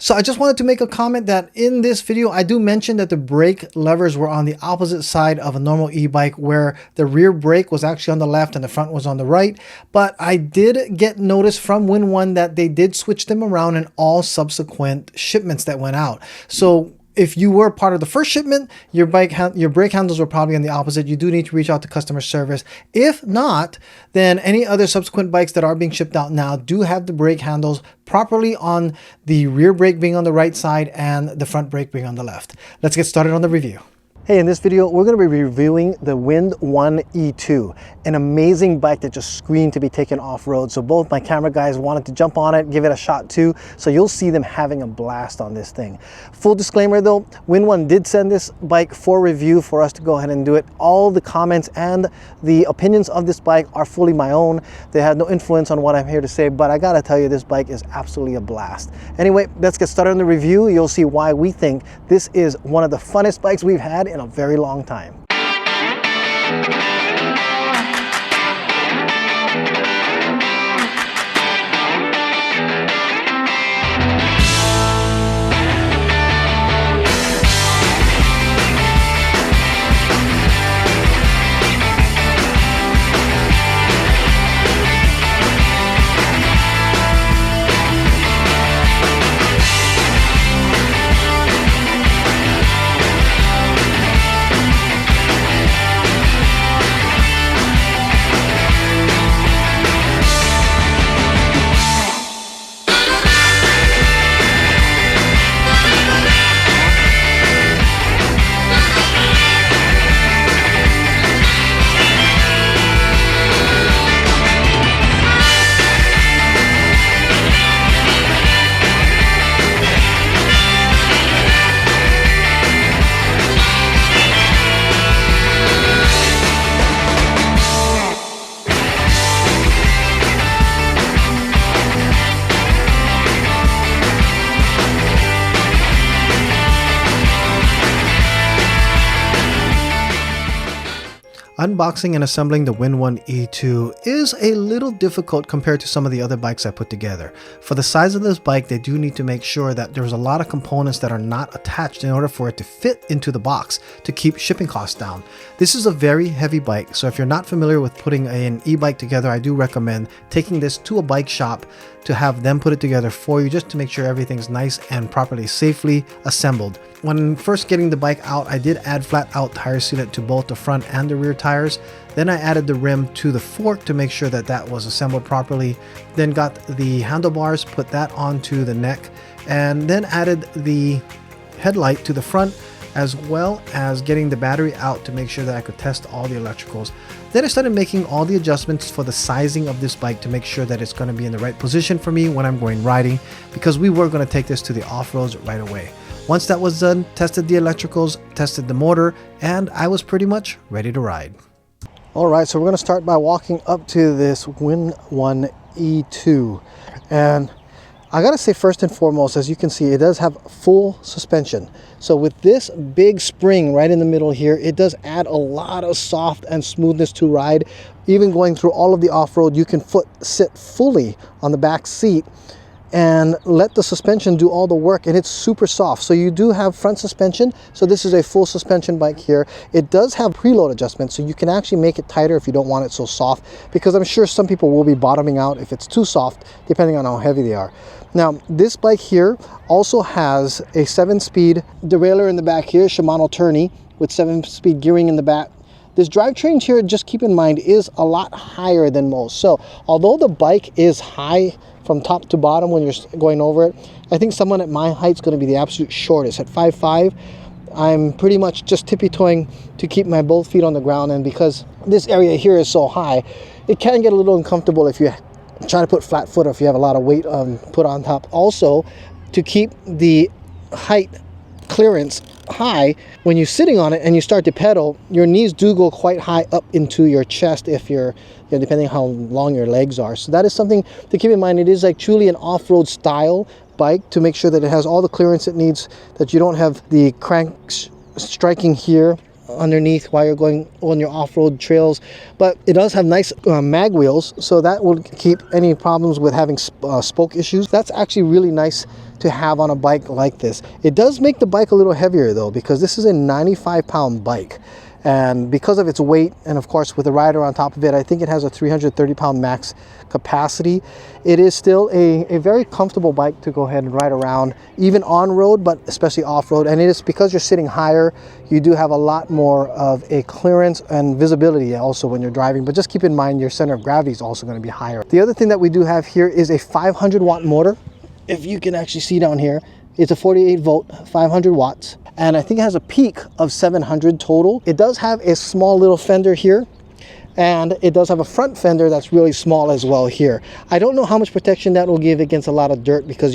So I just wanted to make a comment that in this video, I do mention that the brake levers were on the opposite side of a normal e-bike, where the rear brake was actually on the left and the front was on the right. But I did get notice from WindOne that they did switch them around in all subsequent shipments that went out. So if you were part of the first shipment, your brake handles were probably on the opposite. You do need to reach out to customer service. If not, then any other subsequent bikes that are being shipped out now do have the brake handles properly on the rear brake being on the right side and the front brake being on the left. Let's get started on the review. Hey, in this video, we're going to be reviewing the WindOne E2, an amazing bike that just screamed to be taken off-road. So both my camera guys wanted to jump on it, give it a shot too. So you'll see them having a blast on this thing. Full disclaimer though, WindOne did send this bike for review for us to go ahead and do it. All the comments and the opinions of this bike are fully my own. They had no influence on what I'm here to say, but I gotta tell you, this bike is absolutely a blast. Anyway, let's get started on the review. You'll see why we think this is one of the funnest bikes we've had in a very long time. Unboxing and assembling the WindOne E2 is a little difficult compared to some of the other bikes I put together. For the size of this bike, they do need to make sure that there's a lot of components that are not attached in order for it to fit into the box to keep shipping costs down. This is a very heavy bike, so if you're not familiar with putting an e-bike together, I do recommend taking this to a bike shop to have them put it together for you, just to make sure everything's nice and properly safely assembled. When first getting the bike out, I did add flat out tire sealant to both the front and the rear tires. Then I added the rim to the fork to make sure that that was assembled properly. Then got the handlebars, put that onto the neck, and then added the headlight to the front, as well as getting the battery out to make sure that I could test all the electricals. Then I started making all the adjustments for the sizing of this bike to make sure that it's going to be in the right position for me when I'm going riding, because we were going to take this to the off-roads right away. Once that was done, tested the electricals, tested the motor, and I was pretty much ready to ride. Alright, so we're going to start by walking up to this WindOne E2. And I gotta say, first and foremost, as you can see, it does have full suspension. So with this big spring right in the middle here, it does add a lot of soft and smoothness to ride. Even going through all of the off-road, you can sit fully on the back seat and let the suspension do all the work, and it's super soft. So you do have front suspension, so this is a full suspension bike here. It does have preload adjustments, so you can actually make it tighter if you don't want it so soft, because I'm sure some people will be bottoming out if it's too soft, depending on how heavy they are. Now, this bike here also has a 7-speed derailleur in the back here, Shimano Tourney, with 7-speed gearing in the back. This drivetrain here, just keep in mind, is a lot higher than most. So although the bike is high from top to bottom when you're going over it, I think someone at my height is going to be the absolute shortest. At 5'5", I'm pretty much just tippy-toeing to keep my both feet on the ground. And because this area here is so high, it can get a little uncomfortable if you try to put flat foot or if you have a lot of weight put on top. Also, to keep the height clearance high, when you're sitting on it and you start to pedal, your knees do go quite high up into your chest if you're, depending on how long your legs are. So that is something to keep in mind. It is like truly an off-road style bike, to make sure that it has all the clearance it needs, that you don't have the crank striking here underneath while you're going on your off-road trails. But it does have nice mag wheels, so that will keep any problems with having spoke issues. That's actually really nice to have on a bike like this. It does make the bike a little heavier though, because this is a 95-pound bike. And because of its weight, and of course with the rider on top of it, I think it has a 330-pound max capacity. It is still a very comfortable bike to go ahead and ride around, even on road, but especially off-road. And it is because you're sitting higher, you do have a lot more of a clearance and visibility also when you're driving. But just keep in mind your center of gravity is also going to be higher. The other thing that we do have here is a 500-watt motor. If you can actually see down here, it's a 48-volt, 500 watts. And I think it has a peak of 700 total. It does have a small little fender here, and it does have a front fender that's really small as well here. I don't know how much protection that will give against a lot of dirt, because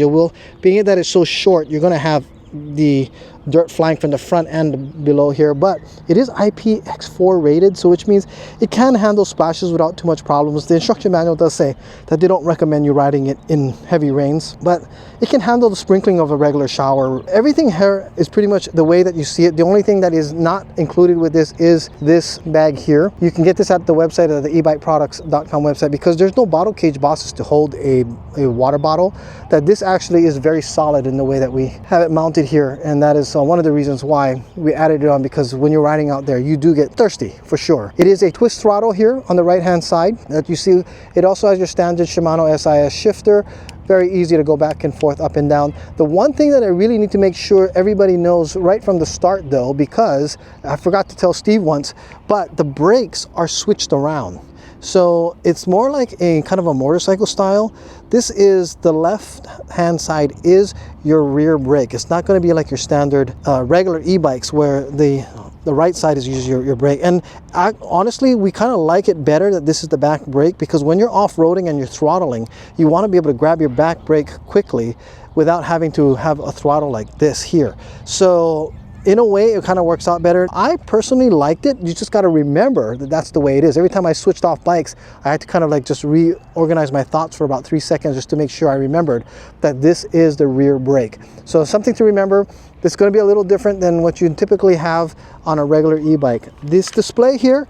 being that it's so short, you're going to have the dirt flying from the front and below here. But it is IPX4 rated, so which means it can handle splashes without too much problems. The instruction manual does say that they don't recommend you riding it in heavy rains, but it can handle the sprinkling of a regular shower. Everything here is pretty much the way that you see it. The only thing that is not included with this is this bag here. You can get this at the website, at the ebikeproducts.com website, because there's no bottle cage bosses to hold a water bottle. That this actually is very solid in the way that we have it mounted here, and that is one of the reasons why we added it on, because when you're riding out there, you do get thirsty for sure. It is a twist throttle here on the right hand side that you see. It also has your standard Shimano SIS shifter. Very easy to go back and forth, up and down. The one thing that I really need to make sure everybody knows right from the start though, because I forgot to tell Steve once, but the brakes are switched around. So it's more like a kind of a motorcycle style. This is the left hand side is your rear brake. It's not going to be like your standard regular e-bikes where the right side is usually your brake. And honestly, we kind of like it better that this is the back brake, because when you're off-roading and you're throttling, you want to be able to grab your back brake quickly without having to have a throttle like this here. So in a way, it kind of works out better. I personally liked it. You just got to remember that that's the way it is. Every time I switched off bikes, I had to kind of like just reorganize my thoughts for about 3 seconds just to make sure I remembered that this is the rear brake. So something to remember. This is going to be a little different than what you typically have on a regular e-bike. This display here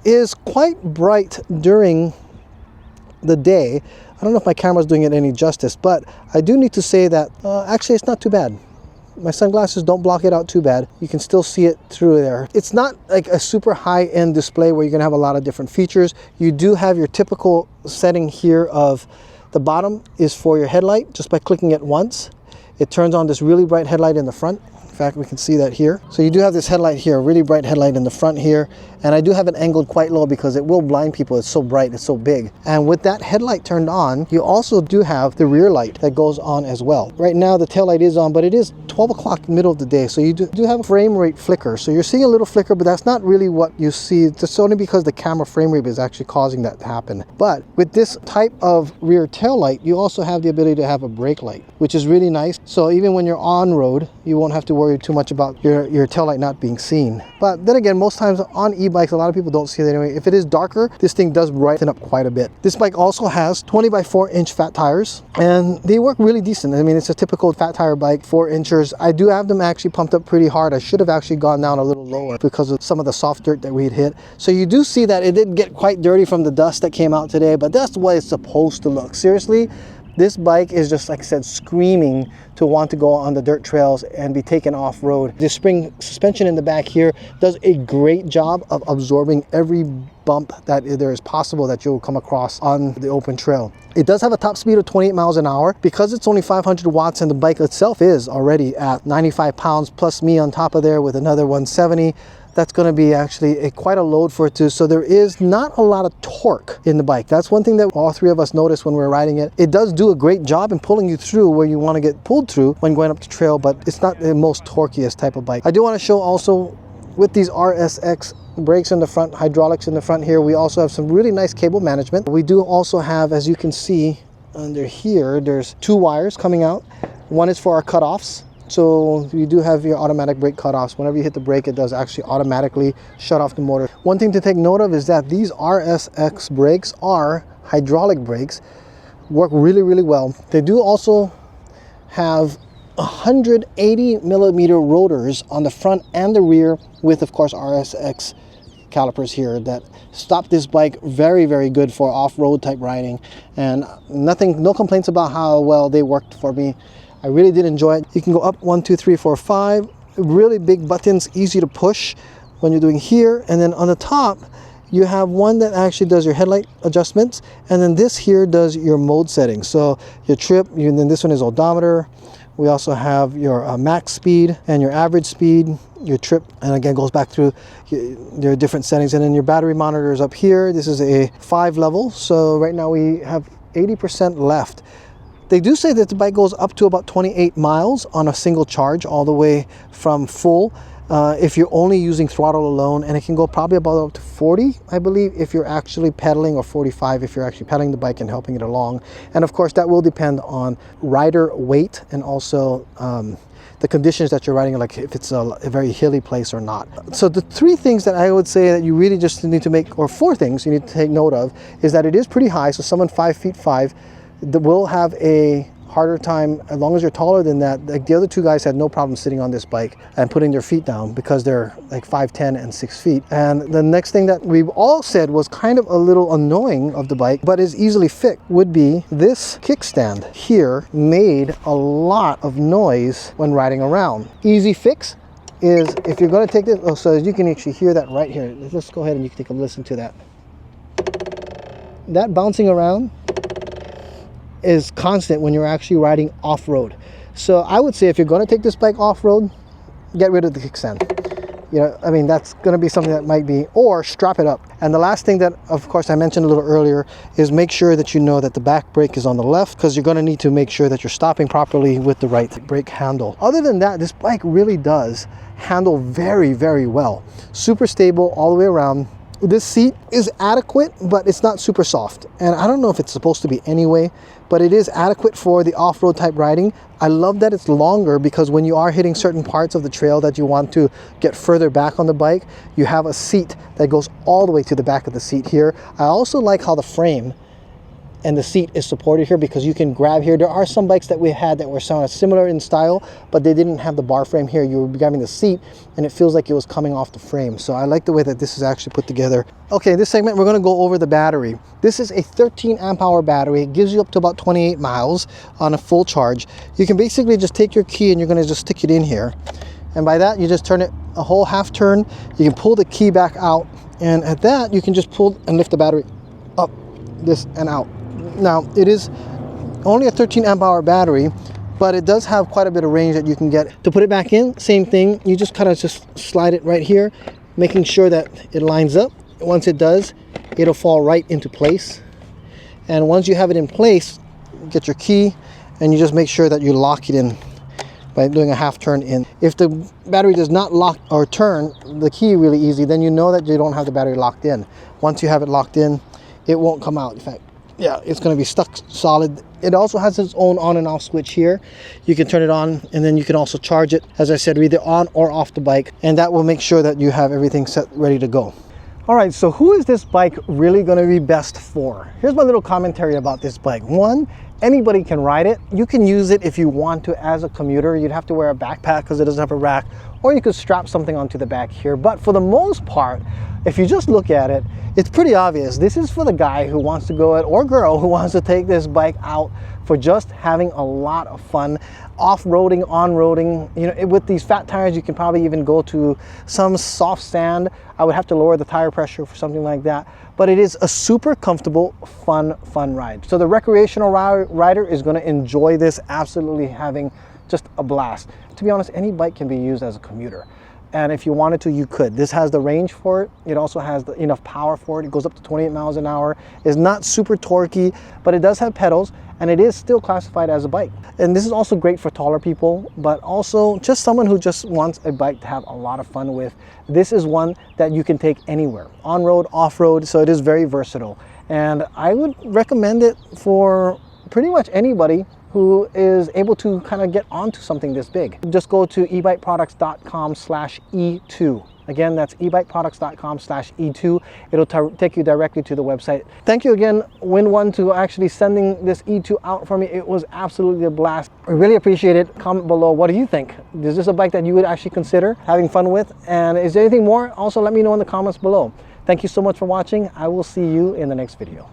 is quite bright during the day. I don't know if my camera's doing it any justice, but I do need to say that actually it's not too bad. My sunglasses don't block it out too bad. You can still see it through there. It's not like a super high-end display where you're gonna have a lot of different features. You do have your typical setting here of the bottom is for your headlight. Just by clicking it once, it turns on this really bright headlight in the front. In fact, we can see that here. So you do have this headlight here, a really bright headlight in the front here. And I do have it angled quite low because it will blind people. It's so bright, it's so big. And with that headlight turned on, you also do have the rear light that goes on as well. Right now the tail light is on, but it is 12 o'clock middle of the day. So you do have a frame rate flicker. So you're seeing a little flicker, but that's not really what you see. It's only because the camera frame rate is actually causing that to happen. But with this type of rear tail light, you also have the ability to have a brake light, which is really nice. So even when you're on road, you won't have to worry too much about your tail light not being seen. But then again, most times on e-bikes, a lot of people don't see it anyway. If it is darker, this thing does brighten up quite a bit. This bike also has 20 by 4-inch fat tires, and they work really decent. I mean, it's a typical fat tire bike, 4 inchers. I do have them actually pumped up pretty hard. I should have actually gone down a little lower because of some of the soft dirt that we'd hit. So you do see that it did get quite dirty from the dust that came out today, but that's the way it's supposed to look. Seriously, this bike is just, like I said, screaming to want to go on the dirt trails and be taken off-road. The spring suspension in the back here does a great job of absorbing every bump that there is possible that you'll come across on the open trail. It does have a top speed of 28 miles an hour. Because it's only 500 watts and the bike itself is already at 95 pounds plus me on top of there with another 170. That's going to be actually quite a load for it too. So there is not a lot of torque in the bike. That's one thing that all three of us noticed when we were riding it. It does do a great job in pulling you through where you want to get pulled through when going up the trail, but it's not the most torqueous type of bike. I do want to show also with these RSX brakes in the front, hydraulics in the front here, we also have some really nice cable management. We do also have, as you can see under here, there's 2 wires coming out. One is for our cutoffs. So you do have your automatic brake cutoffs. Whenever you hit the brake, it does actually automatically shut off the motor. One thing to take note of is that these RSX brakes are hydraulic brakes, work really, really well. They do also have 180 millimeter rotors on the front and the rear with, of course, RSX calipers here that stop this bike very, very good for off-road type riding, and no complaints about how well they worked for me. I really did enjoy it. You can go up 1, 2, 3, 4, 5, really big buttons, easy to push when you're doing here. And then on the top you have one that actually does your headlight adjustments, and then this here does your mode settings. So your trip, and then this one is odometer. We also have your max speed and your average speed, your trip, and again goes back through your different settings. And then your battery monitor is up here. This is a 5 level, so right now we have 80% left. They do say that the bike goes up to about 28 miles on a single charge, all the way from full, if you're only using throttle alone, and it can go probably about up to 40, I believe, if you're actually pedaling, or 45 if you're actually pedaling the bike and helping it along. And of course that will depend on rider weight and also the conditions that you're riding, like if it's a very hilly place or not. So the 3 things that I would say that you really just need to make, or 4 things you need to take note of, is that it is pretty high. So someone 5'5" will have a harder time, as long as you're taller than that. Like the other 2 guys had no problem sitting on this bike and putting their feet down because they're like 5'10" and 6 feet. And the next thing that we've all said was kind of a little annoying of the bike, but is easily fixed, would be this kickstand here made a lot of noise when riding around. Easy fix is, if you're going to take this, so you can actually hear that right here. Let's go ahead and you can take a listen to that. That bouncing around is constant when you're actually riding off-road. So I would say if you're going to take this bike off-road, get rid of the kickstand. You know, I mean, that's going to be something that might be, or strap it up. And the last thing that, of course, I mentioned a little earlier is make sure that you know that the back brake is on the left, because you're going to need to make sure that you're stopping properly with the right brake handle. Other than that, this bike really does handle very, very well. Super stable all the way around. This seat is adequate, but it's not super soft. And I don't know if it's supposed to be anyway, but it is adequate for the off-road type riding. I love that it's longer, because when you are hitting certain parts of the trail that you want to get further back on the bike, you have a seat that goes all the way to the back of the seat here. I also like how the frame and the seat is supported here, because you can grab here. There are some bikes that we had that were similar in style, but they didn't have the bar frame here. You were grabbing the seat and it feels like it was coming off the frame. So I like the way that this is actually put together. Okay, this segment we're going to go over the battery. This is a 13 amp hour battery. It gives you up to about 28 miles on a full charge. You can basically just take your key and you're going to just stick it in here. And by that, you just turn it a whole half turn. You can pull the key back out, and at that you can just pull and lift the battery up, this and out. Now, it is only a 13 amp hour battery, but it does have quite a bit of range that you can get. To put it back in, same thing. You just kind of just slide it right here, making sure that it lines up. Once it does, it'll fall right into place. And once you have it in place, get your key and you just make sure that you lock it in by doing a half turn in. If the battery does not lock or turn the key really easy, then you know that you don't have the battery locked in. Once you have it locked in, it won't come out. In fact, yeah, it's going to be stuck solid. It also has its own on and off switch here. You can turn it on, and then you can also charge it, as I said, either on or off the bike, and that will make sure that you have everything set ready to go. All right, so who is this bike really going to be best for? Here's my little commentary about this bike. One, anybody can ride it. You can use it if you want to as a commuter. You'd have to wear a backpack because it doesn't have a rack, or you could strap something onto the back here. But for the most part, if you just look at it, it's pretty obvious. This is for the guy who wants to go out, or girl who wants to take this bike out for just having a lot of fun, off-roading, on-roading. You know, with these fat tires, you can probably even go to some soft sand. I would have to lower the tire pressure for something like that. But it is a super comfortable, fun ride. So the recreational rider is going to enjoy this, absolutely having just a blast. To be honest, any bike can be used as a commuter. And if you wanted to, you could. This has the range for it. It also has enough power for it. It goes up to 28 miles an hour. It's not super torquey, but it does have pedals, and it is still classified as a bike. And this is also great for taller people, but also just someone who just wants a bike to have a lot of fun with. This is one that you can take anywhere, on-road, off-road, so it is very versatile. And I would recommend it for pretty much anybody who is able to kind of get onto something this big. Just go to ebikeproducts.com/E2. Again, that's ebikeproducts.com/E2. It'll take you directly to the website. Thank you again, WindOne, to actually sending this E2 out for me. It was absolutely a blast. I really appreciate it. Comment below, what do you think? Is this a bike that you would actually consider having fun with? And is there anything more? Also, let me know in the comments below. Thank you so much for watching. I will see you in the next video.